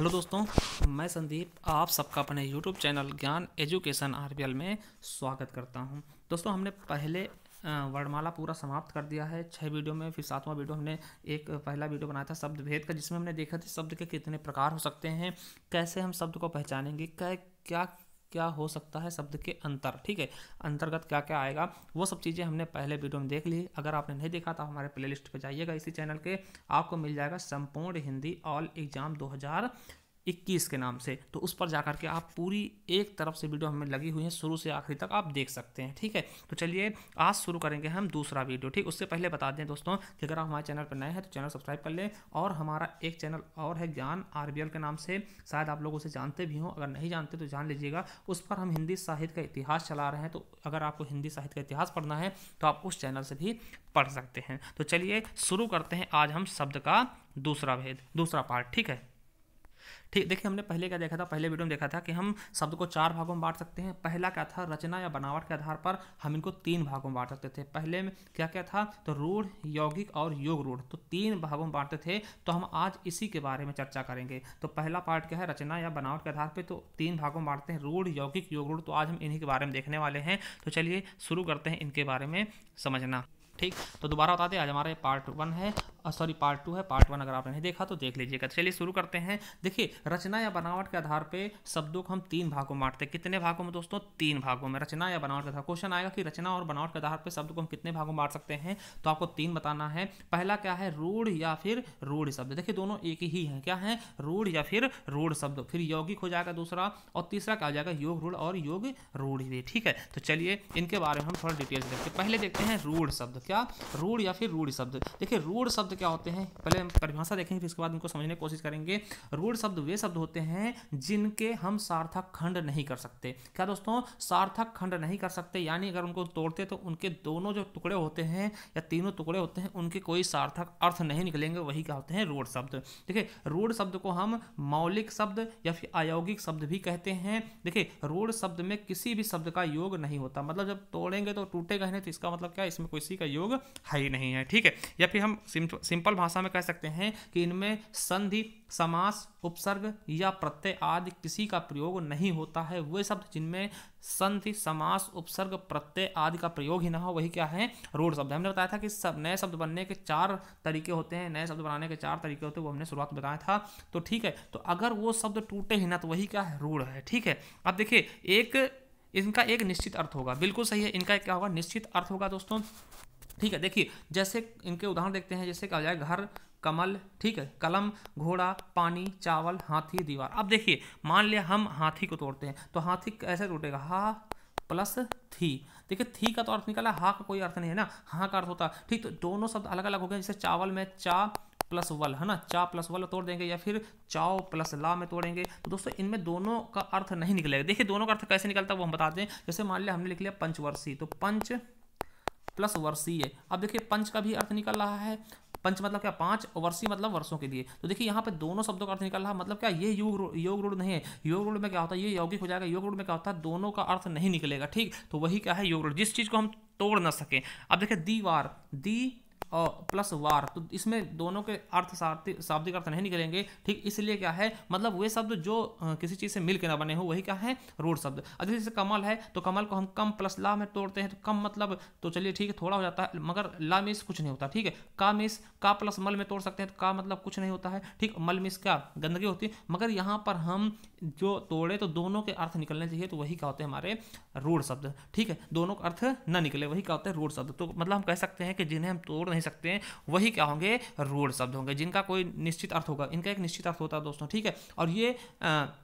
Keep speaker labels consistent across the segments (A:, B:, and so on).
A: Hello दोस्तों, मैं संदीप आप सबका अपने यूट्यूब चैनल ज्ञान एजुकेशन आरबीएल में स्वागत करता हूं। दोस्तों, हमने पहले वर्णमाला पूरा समाप्त कर दिया है 6 वीडियो में। फिर 7वां वीडियो हमने एक पहला वीडियो बनाया था शब्द भेद का, जिसमें हमने देखा था शब्द के कितने प्रकार हो सकते हैं, कैसे हम शब्द को पहचानेंगे, क्या क्या हो सकता है शब्द के अंतर, ठीक है, अंतर्गत क्या क्या आएगा, वो सब चीज़ें हमने पहले वीडियो में देख ली। अगर आपने नहीं देखा तो हमारे प्लेलिस्ट पे जाइएगा, इसी चैनल के आपको मिल जाएगा संपूर्ण हिंदी ऑल एग्जाम 2021 के नाम से। तो उस पर जाकर के आप पूरी एक तरफ से वीडियो हमें लगी हुई है, शुरू से आखिरी तक आप देख सकते हैं, ठीक है। तो चलिए आज शुरू करेंगे हम दूसरा वीडियो, ठीक। उससे पहले बता दें दोस्तों कि अगर आप हमारे चैनल पर नए हैं तो चैनल सब्सक्राइब कर लें, और हमारा एक चैनल और है ज्ञान आरबीएल के नाम से, शायद आप लोग उसे जानते भी हों, अगर नहीं जानते तो जान लीजिएगा। उस पर हम हिंदी साहित्य का इतिहास चला रहे हैं, तो अगर आपको हिंदी साहित्य का इतिहास पढ़ना है तो आप उस चैनल से भी पढ़ सकते हैं। तो चलिए शुरू करते हैं आज हम शब्द का दूसरा भेद, दूसरा पार्ट, ठीक है। ठीक, देखिए हमने पहले क्या देखा था, पहले वीडियो में देखा था कि हम शब्द को 4 भागों में बांट सकते हैं। पहला क्या था, रचना या बनावट के आधार पर हम इनको 3 भागों में बांट सकते थे। पहले में क्या क्या था, तो रूढ़, यौगिक और योग रूढ़, तो 3 भागों में बांटते थे। तो हम आज इसी के बारे में चर्चा करेंगे। तो पहला पार्ट क्या है, रचना या बनावट के आधार पर, तो 3 भागों में बांटते हैं, रूढ़, यौगिक, योग रूढ़। तो आज हम इन्हीं के बारे में देखने वाले हैं। तो चलिए शुरू करते हैं इनके बारे में समझना, ठीक। तो दोबारा बता दें, आज हमारे पार्ट 1 है, पार्ट 2 है। पार्ट 1 अगर आपने नहीं देखा तो देख लीजिएगा। चलिए शुरू करते हैं। देखिए, रचना या बनावट के आधार पे शब्दों को हम 3 भागों में बांटते हैं। कितने भागों में दोस्तों, 3 भागों में। रचना या बनावट के आधार, क्वेश्चन आएगा कि रचना और बनावट के आधार पे शब्द को हम कितने भागों में बांट सकते हैं, तो आपको 3 बताना है। पहला क्या है, रूढ़ या फिर रूढ़ शब्द। देखिए दोनों एक ही है, क्या है, रूढ़ या फिर रूढ़ शब्द। फिर यौगिक हो जाएगा दूसरा, और तीसरा क्या हो जाएगा, योग रूढ़ और योग रूढ़ भी, ठीक है। तो चलिए इनके बारे में हम थोड़ा डिटेल्स देखते हैं। पहले देखते हैं रूढ़ शब्द, क्या रूढ़ या फिर रूढ़ शब्द। देखिए रूढ़ शब्द क्या होते हैं, पहले हम परिभाषा देखेंगे, फिर इसके बाद इनको समझने की कोशिश करेंगे। रूढ़ शब्द वे शब्द होते हैं जिनके हम सार्थक खंड नहीं कर सकते। क्या दोस्तों, सार्थक खंड नहीं कर सकते, यानी अगर उनको तोड़ते तो उनके दोनों जो टुकड़े होते हैं या तीनों टुकड़े होते हैं, उनके कोई सार्थक अर्थ नहीं निकलेंगे, वही क्या होते हैं, रूढ़ शब्द। देखिए रूढ़ शब्द को हम मौलिक शब्द या फिर अयौगिक शब्द भी कहते हैं। देखिए रूढ़ शब्द में किसी भी शब्द का योग नहीं होता, मतलब जब तोड़ेंगे तो टूटेगा नहीं, तो इसका मतलब क्या, इसमें किसी का योग है ही नहीं है, ठीक है। या फिर हम सिंपल भाषा में कह सकते हैं कि इनमें संधि, समास, उपसर्ग या प्रत्यय आदि किसी का प्रयोग नहीं होता है। वे शब्द जिनमें संधि, समास, उपसर्ग, प्रत्यय आदि का प्रयोग ही ना हो, वही क्या है, रूढ़ शब्द। हमने बताया था कि नए शब्द बनने के 4 तरीके होते हैं, नए शब्द बनाने के 4 तरीके होते हैं, वो हमने शुरुआत में बताया था। तो ठीक है, तो अगर वो शब्द टूटे ही ना तो वही क्या है, रूढ़ है, ठीक है। अब देखिए इनका एक निश्चित अर्थ होगा, बिल्कुल सही है, इनका क्या होगा, निश्चित अर्थ होगा दोस्तों, ठीक है। देखिए जैसे इनके उदाहरण देखते हैं, जैसे क्या हो जाएगा, घर, कमल, ठीक है, कलम, घोड़ा, पानी, चावल, हाथी, दीवार। अब देखिए मान लिया हम हाथी को तोड़ते हैं, तो हाथी कैसे टूटेगा, हा प्लस थी। देखिए थी का तो अर्थ निकला, हा का कोई अर्थ नहीं है ना, हा का अर्थ होता, ठीक। तो दोनों शब्द अलग अलग हो गए। जैसे चावल में चा प्लस वल है ना, चा प्लस वल तोड़ देंगे, या फिर चाव प्लस ला में तोड़ेंगे, तो दोस्तों इनमें दोनों का अर्थ नहीं निकलेगा। देखिए दोनों का अर्थ कैसे निकलता है वो हम बता दें। जैसे मान लिया हमने लिख लिया पंचवर्षीय, तो पंच प्लस वर्षीय। अब देखिए पंच का भी अर्थ निकल रहा है, पंच मतलब क्या, 5, और वर्षीय मतलब वर्षों के लिए। तो देखिए यहाँ पे दोनों शब्दों का अर्थ निकल रहा है, मतलब क्या, ये योग रूढ़ नहीं है। योग रूढ़ में क्या होता है, ये यौगिक हो जाएगा। योग रूढ़ में क्या होता है, दोनों का अर्थ नहीं निकलेगा, ठीक। तो वही क्या है, योग रूढ़, जिस चीज को हम तोड़ ना सके। अब देखिए दीवार, दी और प्लस वार, तो इसमें दोनों के अर्थ शाब्दिक अर्थ नहीं निकलेंगे, ठीक। इसलिए क्या है, मतलब वे शब्द जो किसी चीज से मिलकर ना बने हो, वही क्या है, रूढ़ शब्द। अब जैसे कमल है, तो कमल को हम कम प्लस ला में तोड़ते हैं, तो कम मतलब, तो चलिए ठीक है, थोड़ा हो जाता है, मगर ला मिस कुछ नहीं होता, ठीक है। का मिस का प्लस मल में तोड़ सकते हैं, तो का मतलब कुछ नहीं होता है, ठीक। मल मिस क्या, गंदगी होती है। मगर यहाँ पर हम जो तोड़े तो दोनों के अर्थ निकलने चाहिए, तो वही क्या होते हैं, हमारे रूढ़ शब्द, ठीक है। दोनों का अर्थ न निकले, वही क्या होते हैं, रूढ़ शब्द। तो मतलब हम कह सकते हैं कि जिन्हें हम तोड़ नहीं सकते हैं, वही क्या होंगे, रूढ़ शब्द होंगे, जिनका कोई निश्चित अर्थ होगा। इनका एक निश्चित अर्थ होता है दोस्तों, ठीक है। और ये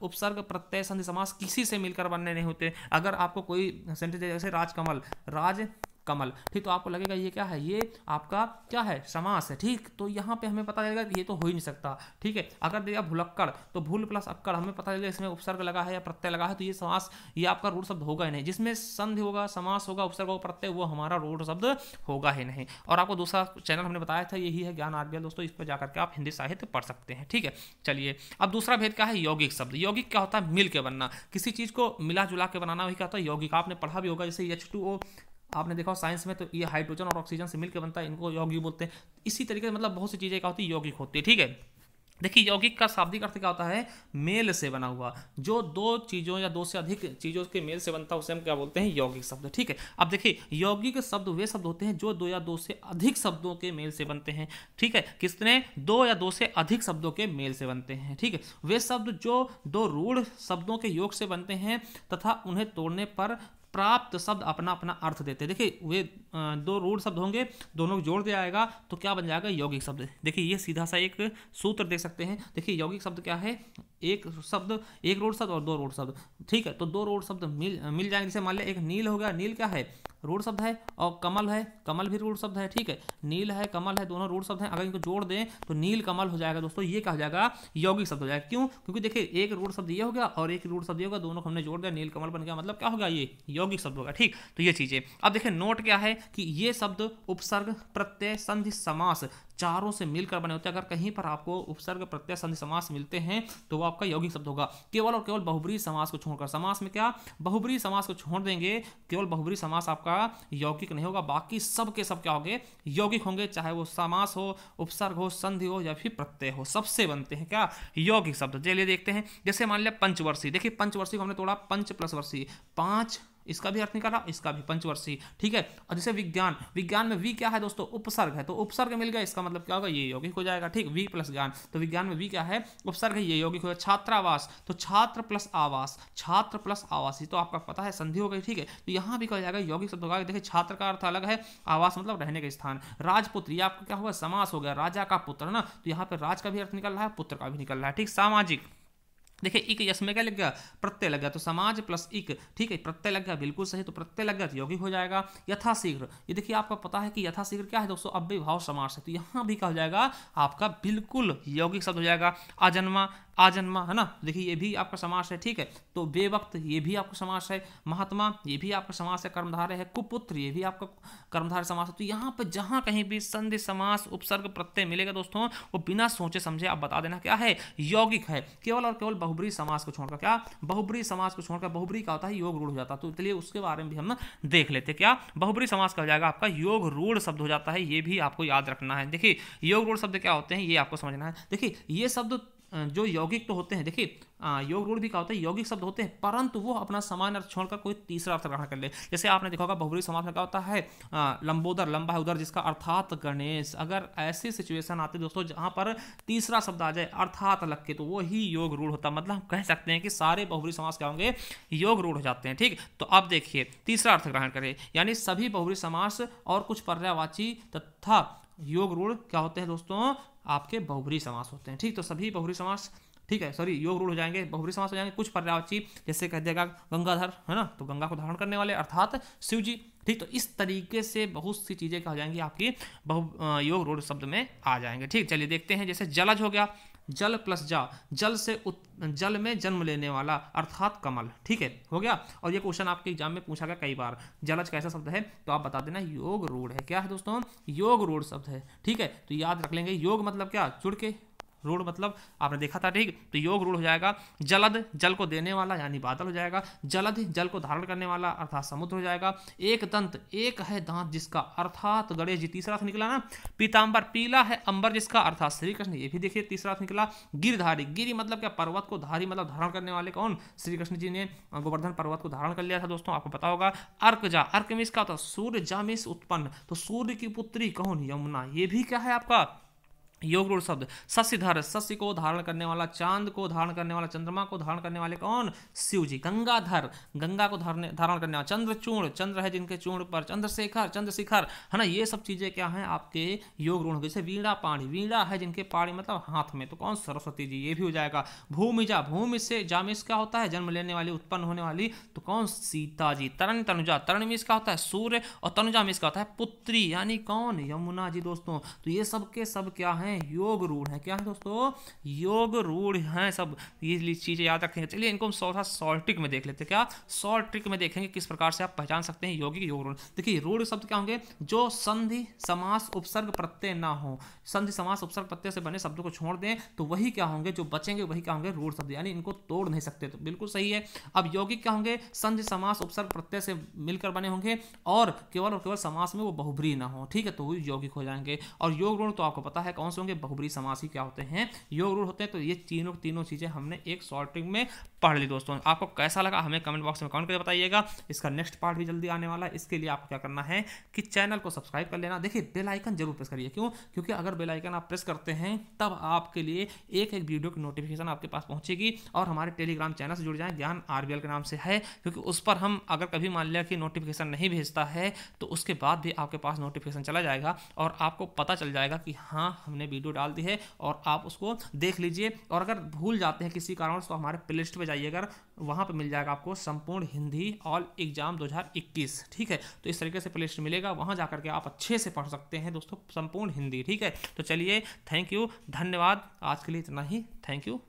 A: उपसर्ग, प्रत्यय, संधि, समास किसी से मिलकर बनने नहीं होते। अगर आपको कोई सेंटेंस जैसे राजकमल, राज कमल, ठीक, तो आपको लगेगा ये क्या है, ये आपका क्या है, समास है, ठीक। तो यहाँ पे हमें पता चलेगा ये तो हो ही नहीं सकता, ठीक है। अगर दिया भुलक्कड़, तो भूल प्लस अक्कड़, हमें पता चलेगा इसमें उपसर्ग लगा है या प्रत्यय लगा है, तो ये समास, ये आपका रूढ़ शब्द होगा ही नहीं। जिसमें संधि होगा, समास होगा, उपसर्ग होगा, प्रत्यय, वो हमारा रूढ़ शब्द होगा ही नहीं। और आपको दूसरा चैनल हमने बताया था, यही है ज्ञान आरबीएल दोस्तों, इस पर जाकर के आप हिंदी साहित्य पढ़ सकते हैं, ठीक है। चलिए अब दूसरा भेद क्या है, यौगिक शब्द। यौगिक क्या होता है, मिल के बनना, किसी चीज को मिला जुला के बनाना, वही क्या होता है, यौगिक। आपने पढ़ा भी होगा, जैसे H2O आपने देखा साइंस में, तो ये हाइड्रोजन और ऑक्सीजन से मिलकर बनता है, इनको यौगिक बोलते हैं। इसी तरीके से मतलब बहुत सी चीजें क्या होती है, यौगिक होती है, ठीक है। देखिए यौगिक का शाब्दिक अर्थ क्या होता है, मेल से बना हुआ। जो दो चीजों या दो से अधिक चीजों के मेल से बनता है उसे हम क्या बोलते हैं, यौगिक शब्द। ठीक है, अब देखिए यौगिक शब्द वे शब्द होते हैं जो दो या दो से अधिक शब्दों के मेल से बनते हैं। ठीक है, किसने, दो या दो से अधिक शब्दों के मेल से बनते हैं। ठीक है, वे शब्द जो दो रूढ़ शब्दों के योग से बनते हैं तथा उन्हें तोड़ने पर प्राप्त शब्द अपना अपना अर्थ देते हैं। देखिए वे दो रूढ़ शब्द होंगे, दोनों को जोड़ दिया जाएगा तो क्या बन जाएगा, यौगिक शब्द। देखिए ये सीधा सा एक सूत्र देख सकते हैं। देखिए यौगिक शब्द क्या है, एक शब्द, एक रूढ़ शब्द और दो रूढ़ शब्द। ठीक है, तो दो रूढ़ शब्द मिल जाएंगे। जैसे मान लिया एक नील हो गया, नील क्या है, रूढ़ शब्द है, और कमल है, कमल भी रूढ़ शब्द है। ठीक है, नील है, कमल है, दोनों रूढ़ शब्द हैं। अगर इनको जोड़ दें तो नील कमल हो जाएगा दोस्तों, ये क्या हो जाएगा, यौगिक शब्द हो जाएगा। क्यों, क्योंकि देखिए एक रूढ़ शब्द ये हो गया और एक रूढ़ शब्द ये होगा, दोनों को हमने जोड़ दिया, नील कमल बन गया, मतलब क्या होगा, ये यौगिक शब्द होगा। ठीक, तो ये चीजें अब देखिए नोट क्या है कि ये शब्द उपसर्ग, प्रत्यय, संधि, समास चारों से मिलकर बने होते हैं। अगर कहीं पर आपको उपसर्ग, प्रत्यय, संधि, समास मिलते हैं तो वो आपका यौगिक शब्द होगा। केवल और केवल बहुब्रीहि समास को छोड़कर, समास में क्या, बहुब्रीहि समास को छोड़ देंगे, केवल बहुब्रीहि समास आपका यौगिक नहीं होगा, बाकी सब के सब क्या होंगे, यौगिक होंगे। चाहे वो समास हो, उपसर्ग हो, संधि हो या फिर प्रत्यय हो, सबसे बनते हैं क्या, यौगिक शब्द। चलिए देखते हैं, जैसे मान लिया पंचवर्षीय। देखिए पंचवर्षीय को हमने तोड़ा, पंच प्लस वर्षीय, पांच, इसका भी अर्थ निकाला, इसका भी पंचवर्षीय। ठीक है, और जैसे विज्ञान, विज्ञान में वी क्या है दोस्तों, उपसर्ग है, तो उपसर्ग मिल गया, इसका मतलब क्या होगा, ये यौगिक हो जाएगा। ठीक, वी प्लस ज्ञान, तो विज्ञान में वी क्या है, उपसर्ग है, ये यौगिक हो जाएगा। छात्रावास, तो छात्र प्लस आवास, छात्र प्लस आवास, ये तो आपका पता है संधि हो गई। ठीक है, तो यहाँ भी क्या हो जाएगा, यौगिक शब्द होगा। देखिए छात्र का अर्थ अलग है, आवास मतलब रहने का स्थान। राजपुत्र, ये आपका क्या होगा, समास हो गया, राजा का पुत्र है ना, तो यहाँ पे राज का भी अर्थ निकल रहा है, पुत्र का भी निकल रहा है। ठीक, सामाजिक, देखिए इक, यश में क्या लग गया, प्रत्यय लग गया, तो समाज प्लस इक। ठीक है, प्रत्यय लग गया, बिल्कुल सही, तो प्रत्यय लग गया तो यौगिक हो जाएगा। यथाशीघ्र, ये देखिए आपको पता है कि यथाशीघ्र क्या है दोस्तों, अव्ययीभाव समास है, तो यहाँ भी क्या हो जाएगा, आपका बिल्कुल यौगिक शब्द हो जाएगा। आजन्मा, आजन्मा है ना, देखिए ये भी आपका समास है। ठीक है, तो बेवक्त, ये भी आपका समास है। महात्मा, ये भी आपका समास है, कर्मधारय है। कुपुत्र, ये भी आपका कर्मधारय समास है। तो यहाँ पे जहाँ कहीं भी संधि, समास, उपसर्ग, प्रत्यय मिलेगा दोस्तों, वो बिना सोचे समझे आप बता देना क्या है, यौगिक है। केवल और केवल बहुब्रीहि समास को छोड़कर, क्या, बहुब्रीहि समास को छोड़कर, बहुब्रीहि का होता है योग रूढ़ हो जाता है, तो चलिए उसके बारे में भी हम देख लेते हैं। क्या, बहुब्रीहि समास का हो जाएगा आपका योग रूढ़ शब्द हो जाता है, ये भी आपको याद रखना है। देखिए योग रूढ़ शब्द क्या होते हैं, ये आपको समझना है। देखिए ये शब्द जो यौगिक तो होते हैं, देखिए योग रूढ़ भी क्या होता है, यौगिक शब्द होते हैं, परंतु वो अपना सामान्य अर्थ छोड़कर कोई तीसरा अर्थ ग्रहण कर ले। जैसे आपने देखा होगा बहुब्रीहि समास में क्या होता है, लंबोदर, लंबा है उधर जिसका अर्थात गणेश। अगर ऐसी सिचुएशन आती है दोस्तों जहां पर तीसरा शब्द आ जाए अर्थात लग के, तो वो ही योग रूढ़ होता है। मतलब हम कह सकते हैं कि सारे बहुब्रीहि समास क्या होंगे, योग रूढ़ हो जाते हैं। ठीक, तो अब देखिए तीसरा अर्थ ग्रहण करें, यानी सभी बहुब्रीहि समास और कुछ पर्यायवाची तथा योग रूढ़ क्या होते हैं दोस्तों, आपके बहुब्रीहि समास होते हैं। ठीक, तो सभी बहुब्रीहि समास, ठीक है, सॉरी योग रूढ़ हो जाएंगे, बहुब्रीहि समास हो जाएंगे। कुछ पर्यायवाची, जैसे कह देगा गंगाधर है ना, तो गंगा को धारण करने वाले अर्थात शिव जी। ठीक, तो इस तरीके से बहुत सी चीजें क्या हो जाएंगी आपकी योग रूढ़ शब्द में आ जाएंगे। ठीक, चलिए देखते हैं, जैसे जलज हो गया, जल प्लस जा, जल से जल में जन्म लेने वाला अर्थात कमल। ठीक है, हो गया। और ये क्वेश्चन आपके एग्जाम में पूछा गया कई बार, जलज कैसा शब्द है, तो आप बता देना योग रूढ़ है। क्या है दोस्तों, योग रूढ़ शब्द है। ठीक है, तो याद रख लेंगे, योग मतलब क्या, जुड़ के, रूढ़ मतलब आपने देखा था। ठीक, तो योग रूढ़ हो जाएगा। जलद, जल को देने वाला यानी बादल हो जाएगा। जलधि, जल को धारण करने वाला अर्थात समुद्र हो जाएगा। एक दंत, एक है दांत जिसका अर्थात गणेश जी, तीसरा अर्थ निकला ना। पीताम्बर, पीला है अंबर जिसका अर्थात श्री कृष्ण, ये भी देखिए तीसरा अर्थ निकला। गिरधारी, गिरि मतलब क्या, पर्वत को, धारी मतलब धारण करने वाले, कौन, श्री कृष्ण जी ने गोवर्धन पर्वत को धारण कर लिया था दोस्तों, आपको पता होगा। अर्कजा, अर्क में इसका होता है सूर्य जामिस उत्पन्न, तो सूर्य की पुत्री कौन, यमुना, ये भी क्या है आपका योग रूढ़ शब्द। शशिधर, शशि को धारण करने वाला, चांद को धारण करने वाला, चंद्रमा को धारण करने वाले कौन, शिव जी। गंगाधर, गंगा को धारण करने वाला। चंद्रचूर्ण, चंद्र है जिनके चूर्ण पर। चंद्रशेखर, चंद्रशिखर है ना, ये सब चीजें क्या हैं आपके योग रूढ़। जैसे वीणा पाणी, वीणा है जिनके पाणी मतलब हाथ में, तो कौन, सरस्वती जी, ये भी हो जाएगा। भूमिजा, भूमि से जामिस क्या होता है, जन्म लेने वाली, उत्पन्न होने वाली, तो कौन, सीता जी। तरण, तनुजा, तरण में इसका होता है सूर्य, और तनुजा में इसका होता है पुत्री, यानी कौन, यमुना जी दोस्तों। तो ये सब के सब क्या है, योग रूढ़ है। क्या है दोस्तों, योग रूढ़ हैं सब, ये चीजें याद रखेंगे। चलिए इनको हम थोड़ा शॉर्ट ट्रिक में देख लेते हैं। क्या, शॉर्ट ट्रिक में देखेंगे किस प्रकार से आप पहचान सकते हैं यौगिक, योग रूढ़। देखिए रूढ़ शब्द क्या होंगे, जो संधि, समास, उपसर्ग, प्रत्यय ना हो। संधि, समास, उपसर्ग, प्रत्यय से बने शब्दों को छोड़ दें तो वही क्या होंगे, जो बचेंगे वही क्या होंगे, रूढ़ शब्द, यानी इनको तोड़ नहीं सकते, तो बिल्कुल सही है। अब यौगिक क्या होंगे, संधि, समास, उपसर्ग, प्रत्यय से मिलकर बने होंगे और केवल समास में वो बहुब्रीहि ना हो। ठीक है, तो वो यौगिक हो जाएंगे। और योग रूढ़ तो आपको पता है कौन से होंगे, बहुब्रीहि समास ही क्या होते हैं, योग रूढ़ होते हैं। तो ये तीनों चीज़ें हमने एक शॉर्ट ट्रिक में पढ़ ली दोस्तों। आपको कैसा लगा हमें कमेंट बॉक्स में कमेंट करके बताइएगा। इसका नेक्स्ट पार्ट भी जल्दी आने वाला है। इसके लिए आपको क्या करना है कि चैनल को सब्सक्राइब कर लेना। देखिए बेल आइकन जरूर प्रेस करिए, क्यों, क्योंकि अगर बेल आइकन आप प्रेस करते हैं तब आपके लिए एक वीडियो की नोटिफिकेशन आपके पास पहुंचेगी। और हमारे टेलीग्राम चैनल से जुड़ जाएं, ज्ञान आरबीएल के नाम से है, क्योंकि उस पर हम अगर कभी मान लिया कि नोटिफिकेशन नहीं भेजता है तो उसके बाद भी आपके पास नोटिफिकेशन चला जाएगा और आपको पता चल जाएगा कि हाँ हमने वीडियो डाल दी है, और आप उसको देख लीजिए। और अगर भूल जाते हैं किसी कारण तो हमारे प्ले लिस्ट पे जाइए, अगर वहाँ पे मिल जाएगा आपको संपूर्ण हिंदी ऑल एग्जाम 2021, ठीक है। तो इस तरीके से प्ले लिस्ट मिलेगा, वहाँ जाकर के आप अच्छे से पढ़ सकते हैं दोस्तों संपूर्ण हिंदी, ठीक है। तो चलिए, थैंक यू, धन्यवाद, आज के लिए इतना ही, थैंक यू।